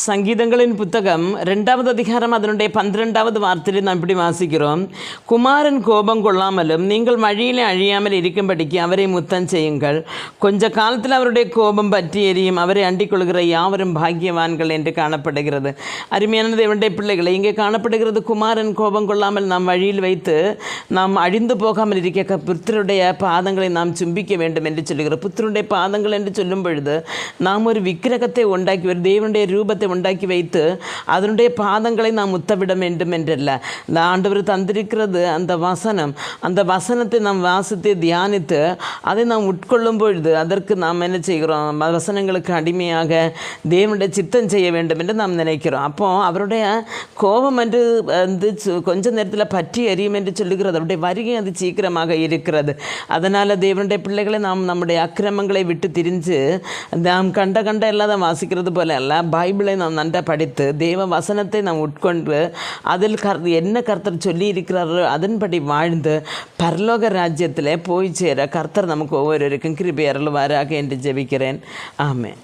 சங்கீதங்களின் புத்தகம் 2வது அதிகாரம் அதனுடைய 12வது வார்த்தையில் நாம் இப்படி வாசிக்கிறோம். குமாரன் கோபம் கொள்ளாமலும் நீங்கள் வழியிலே அழியாமல் இருக்கும்படிக்கு அவரை முத்தம் செய்யுங்கள். கொஞ்ச காலத்தில் அவருடைய கோபம் பற்றி எரியும். அவரை அண்டிக் கொள்கிற யாவரும் பாக்கியவான்கள் என்று காணப்படுகிறது. அருமையான தேவனுடைய பிள்ளைகளை, இங்கே காணப்படுகிறது குமாரன் கோபம் கொள்ளாமல் நாம் வழியில் வைத்து நாம் அழிந்து போகாமல் இருக்க புத்தருடைய பாதங்களை நாம் சும்பிக்க வேண்டும் என்று சொல்லுகிறோம். புத்தருடைய பாதங்கள் என்று சொல்லும் பொழுது நாம் ஒரு விக்கிரகத்தை உண்டாக்கி, ஒரு தேவனுடைய ரூபத்தை உண்டாக்கி வைத்து அதனுடைய பாதங்களை நாம் முத்தவிட வேண்டும் என்றல்ல. இந்த ஆண்டவர் தந்திருக்கிறது அந்த வசனம். அந்த வசனத்தை நாம் வாசித்து தியானித்து அதை நாம் உட்கொள்ளும் பொழுது அதற்கு நாம் என்ன செய்கிறோம்? வசனங்களுக்கு அடிமையாக தேவனுடைய சித்தம் செய்ய வேண்டும் என்று நாம் நினைக்கிறோம். அப்போ அவருடைய கோபம் என்று வந்து கொஞ்ச நேரத்தில் பற்றி எரியும் என்று சொல்லுகிறது. அவருடைய வருகை அது சீக்கிரமாக இருக்கிறது. அதனால் தேவனுடைய பிள்ளைகளை நாம் நம்முடைய அக்கிரமங்களை விட்டு திரிஞ்சு நாம் கண்ட எல்லாதான் வாசிக்கிறது போல அல்ல, பைபிளை நாம் நன்றாக படித்து தேவ வசனத்தை நாம் உட்கொண்டு அதில் என்ன கர்த்தர் சொல்லி இருக்கிறாரோ அதன்படி வாழ்ந்து பரலோக ராஜ்யத்தில் போய் சேர கர்த்தர் நமக்கு ஒவ்வொருவருக்கும் கிருபை அருள்வாராக என்று ஜெபிக்கிறேன். ஆமென்.